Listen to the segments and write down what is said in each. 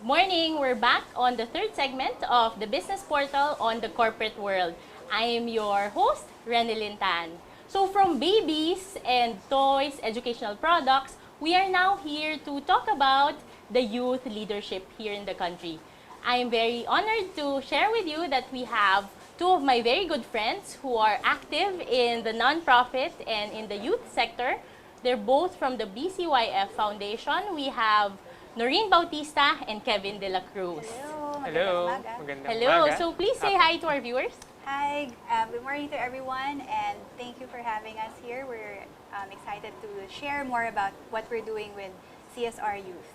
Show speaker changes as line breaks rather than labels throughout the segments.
morning. We're back on the third segment of the Business Portal on the Corporate World. I am your host, Renelyn Tan. So from babies and toys, educational products, we are now here to talk about the youth leadership here in the country. I am very honored to share with you that we have two of my very good friends who are active in the nonprofit and in the youth sector. They're both from the BCYF Foundation. We have Noreen Bautista and Kevin De La Cruz.
Hello,
Hello.
magandang umaga.
Magandang
Hello.
umaga.
So please say hi to our viewers.
Hi, good morning to everyone, and thank you for having us here. We're excited to share more about what we're doing with CSR Youth.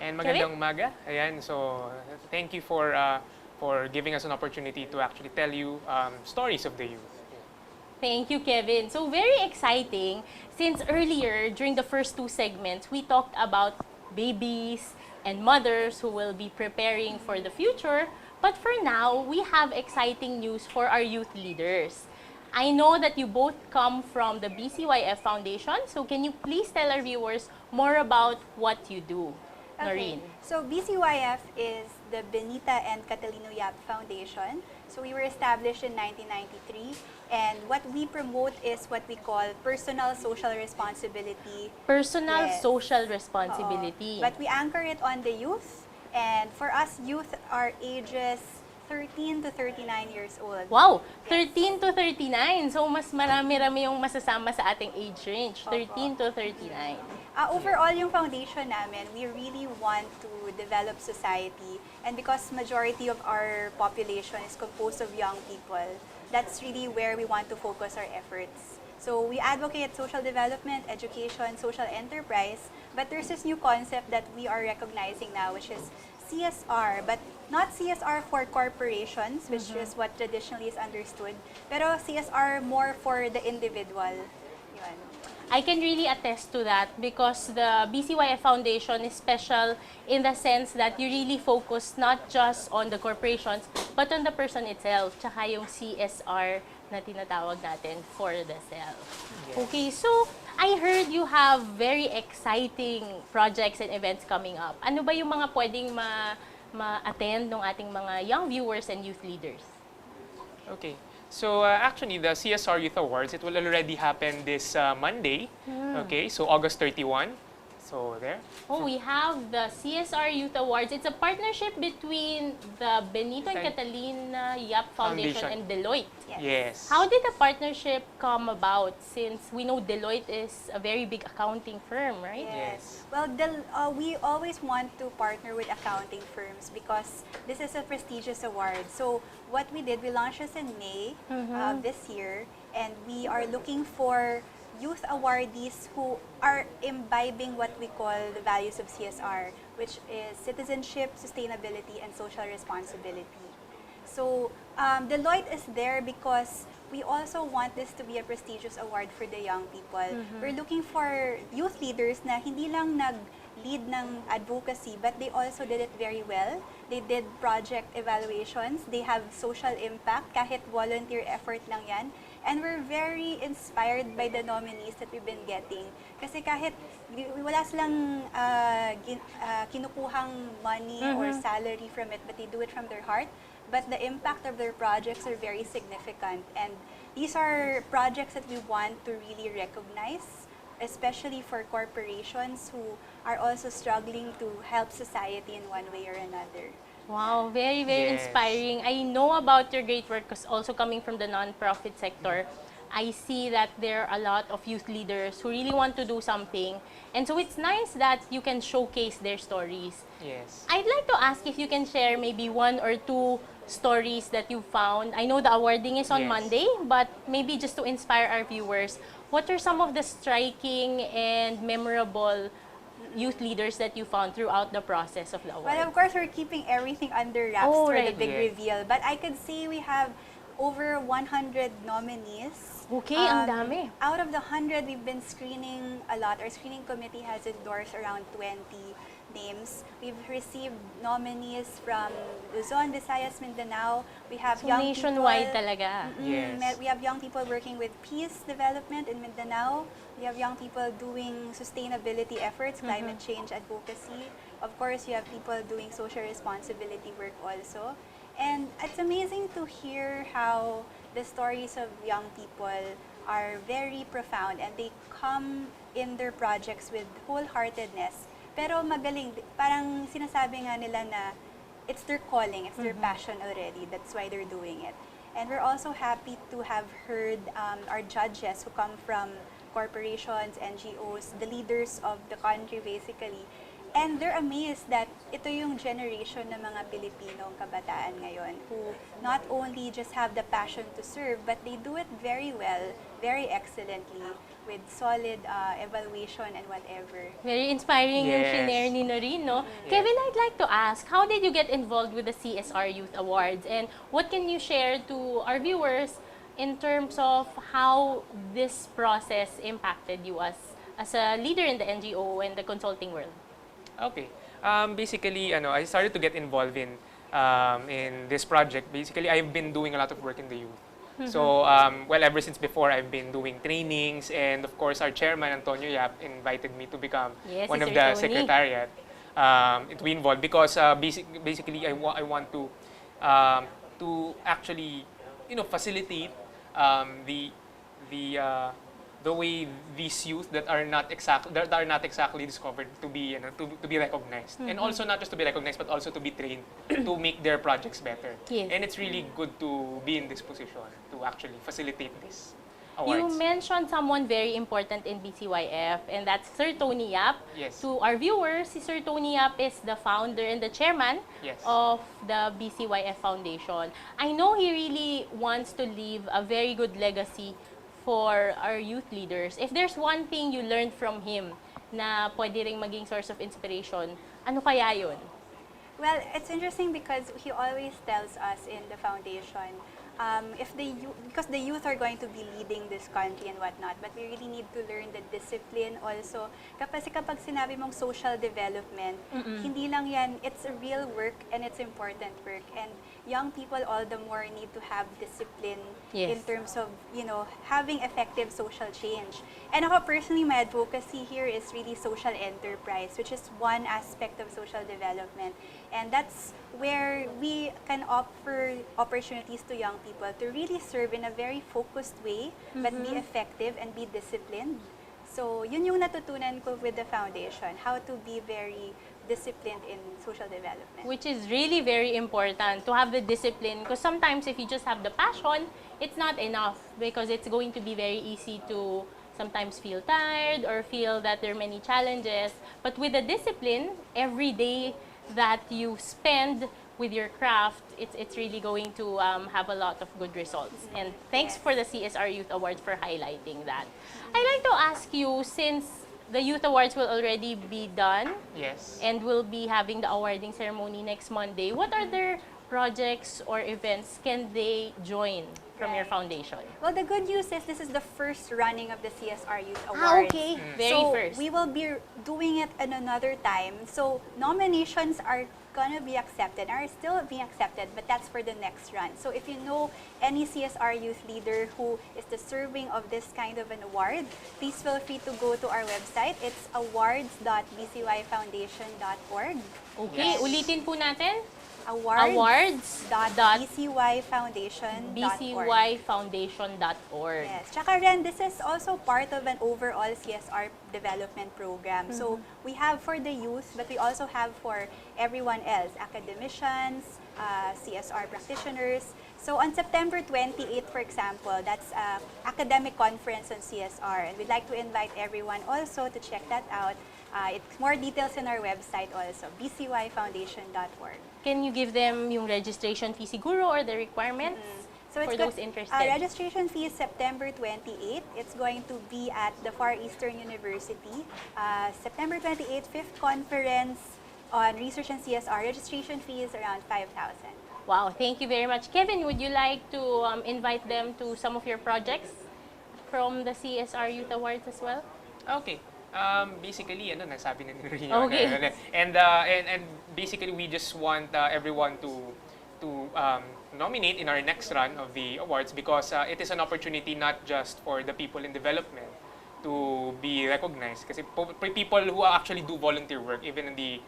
And magandang umaga. Ayan, so thank you for giving us an opportunity to actually tell you stories of the youth.
Thank you, Kevin. So very exciting since earlier during the first two segments, we talked about babies and mothers who will be preparing for the future. But for now, we have exciting news for our youth leaders. I know that you both come from the BCYF Foundation, so can you please tell our viewers more about what you do?
Okay,
Noreen.
so BCYF is the Benita and Catalino Yap Foundation. So we were established in 1993, and what we promote is what we call personal social responsibility.
Personal
Yes.
social responsibility.
But we anchor it on the youth, and for us, youth are ages 13 to 39 years old.
Wow, 13 to 39. So mas marami-rami yung masasama sa ating age range, 13 to 39.
Overall, yung foundation namin, we really want to develop society. And because majority of our population is composed of young people, that's really where we want to focus our efforts. So we advocate social development, education, social enterprise, but there's this new concept that we are recognizing now, which is CSR, but not CSR for corporations, which is what traditionally is understood, pero CSR more for the individual. Yun.
I can really attest to that because the BCYF Foundation is special in the sense that you really focus not just on the corporations, but on the person itself, tsaka yung CSR na tinatawag natin for the self.
Yes.
Okay, so I heard you have very exciting projects and events coming up. Ano ba yung mga pwedeng ma-attend ng ating mga young viewers and youth leaders?
Okay. So actually, the CSR Youth Awards, it will already happen this Monday. Okay, so August 31. So there.
Oh, we have the CSR Youth Awards. It's a partnership between the Benito and Catalina Yap Foundation and Deloitte.
Yes.
How did the partnership come about since we know Deloitte is a very big accounting firm, right?
Yes.
Well, we always want to partner with accounting firms because this is a prestigious award. So what we did, we launched this in May this year, and we are looking for youth awardees who are imbibing what we call the values of CSR, which is citizenship, sustainability, and social responsibility. So Deloitte is there because we also want this to be a prestigious award for the young people. We're looking for youth leaders na hindi lang nag-lead ng advocacy, but they also did it very well. They did project evaluations. They have social impact, kahit volunteer effort lang yan. And we're very inspired by the nominees that we've been getting. Kasi kahit wala silang kinukuhang money or salary from it, but they do it from their heart. But the impact of their projects are very significant. And these are projects that we want to really recognize, especially for corporations who are also struggling to help society in one way or another.
Wow, very, very
Yes.
inspiring. I know about your great work because also coming from the nonprofit sector, I see that there are a lot of youth leaders who really want to do something. And so it's nice that you can showcase their stories.
Yes.
I'd like to ask if you can share maybe one or two stories that you found. I know the awarding is on
Yes.
Monday, but maybe just to inspire our viewers, what are some of the striking and memorable youth leaders that you found throughout the process of the award?
Well, of course, we're keeping everything under wraps
Oh,
for the
right.
big
Yeah.
reveal. But I could say we have over 100 nominees.
Okay, ang dami.
Out of the 100, we've been screening a lot. Our screening committee has endorsed around 20. names. We've received nominees from Luzon, Visayas, Mindanao. We have
So,
young
nationwide
people.
talaga.
Yes.
We have young people working with peace development in Mindanao. We have young people doing sustainability efforts, climate change advocacy. Of course, you have people doing social responsibility work also. And it's amazing to hear how the stories of young people are very profound and they come in their projects with wholeheartedness. Pero magaling, parang sinasabi nga nila na it's their calling, it's their passion already. That's why they're doing it. And we're also happy to have heard our judges who come from corporations, NGOs, the leaders of the country basically. And they're amazed that ito yung generation ng mga Pilipinong kabataan ngayon who not only just have the passion to serve, but they do it very well, very excellently, with solid evaluation and whatever.
Very inspiring yung
Yes.
shinare ni Noreen, no?
Yes.
Kevin, I'd like to ask, how did you get involved with the CSR Youth Awards? And what can you share to our viewers in terms of how this process impacted you as a leader in the NGO and the consulting world?
Okay. Basically, I started to get involved in this project. Basically, I've been doing a lot of work in the youth. So, well, ever since before, I've been doing trainings, and of course, our chairman, Antonio Yap, invited me to become
Yes,
one
si
of
Sir
the
Tony.
secretariat to be involved because basically, I want to actually, facilitate the the the way these youth that are not exactly discovered to be to be recognized, and also not just to be recognized but also to be trained to make their projects better.
Yes.
And it's really good to be in this position to actually facilitate this
You
awards.
mentioned someone very important in BCYF, and that's Sir Tony Yap.
Yes.
To our viewers, si Sir Tony Yap is the founder and the chairman
Yes.
of the BCYF Foundation. I know he really wants to leave a very good legacy for our youth leaders. If there's one thing you learned from him na pwede ring maging source of inspiration, ano kaya yun?
Well, it's interesting because he always tells us in the foundation, because the youth are going to be leading this country and whatnot, but we really need to learn the discipline also. Kasi kapag sinabi mong social development, hindi lang yan, it's a real work and it's important work. And young people all the more need to have discipline in
Yes.
terms of, having effective social change. And ako personally, my advocacy here is really social enterprise, which is one aspect of social development. And that's where we can offer opportunities to young people to really serve in a very focused way, but be effective and be disciplined. So, yun yung natutunan ko with the foundation, how to be very disciplined in social development.
Which is really very important to have the discipline, because sometimes if you just have the passion, it's not enough because it's going to be very easy to sometimes feel tired or feel that there are many challenges. But with the discipline, every day that you spend with your craft, it's really going to have a lot of good results. And thanks
Yes.
for the CSR Youth Awards for highlighting that. I'd like to ask you, since the Youth Awards will already be done
Yes.
and we'll be having the awarding ceremony next Monday, what other projects or events can they join from your
Right.
foundation?
Well, the good news is this is the first running of the CSR Youth Awards.
Okay. Very
So
first.
we will be doing it at another time. So nominations are gonna be accepted, are still being accepted, but that's for the next run. So if you know any CSR youth leader who is deserving of this kind of an award, please feel free to go to our website. It's awards.bcyfoundation.org.
Okay,
Yes.
ulitin po natin.
Awards.bcyfoundation.org.
bcyfoundation.org.
Yes. Tsaka Ren, this is also part of an overall CSR development program. So we have for the youth, but we also have for everyone else, academicians, CSR practitioners. So on September 28th, for example, that's academic conference on CSR. And we'd like to invite everyone also to check that out. It's more details in our website also, bcyfoundation.org.
Can you give them yung registration fee siguro or the requirements
So
for
it's
those
good.
interested?
Registration fee is September 28th. It's going to be at the Far Eastern University. September 28th, 5th conference on research and CSR. Registration fee is around 5,000.
Wow, thank you very much. Kevin, would you like to invite them to some of your projects from the CSR Youth Awards as well?
Okay. Basically, ano, nasabi na ni Rhea.
Okay.
And basically, we just want everyone to nominate in our next run of the awards because it is an opportunity not just for the people in development to be recognized. Kasi people who actually do volunteer work, even in the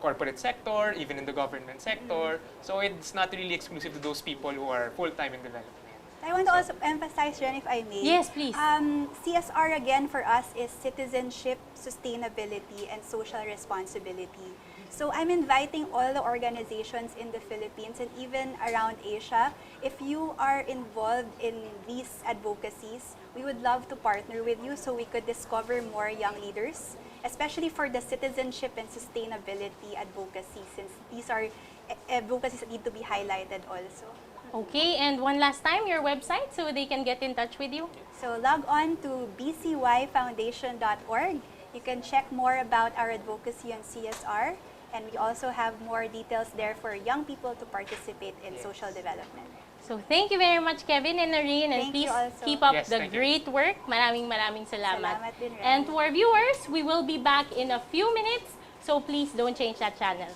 corporate sector, even in the government sector. So it's not really exclusive to those people who are full-time in development.
I want to also emphasize, Jen, if I may.
Yes, please.
CSR, again, for us is citizenship, sustainability, and social responsibility. So I'm inviting all the organizations in the Philippines and even around Asia, if you are involved in these advocacies, we would love to partner with you so we could discover more young leaders, especially for the citizenship and sustainability advocacy, since these are advocacies that need to be highlighted also.
Okay, and one last time, your website so they can get in touch with you.
So log on to bcyfoundation.org. You can check more about our advocacy on CSR, and we also have more details there for young people to participate in social development.
So thank you very much, Kevin and Noreen, and
Thank you
please
also.
keep up
Yes,
the
thank you.
great work. Maraming salamat.
Salamat din, Ren.
And to our viewers, we will be back in a few minutes, so please don't change that channel.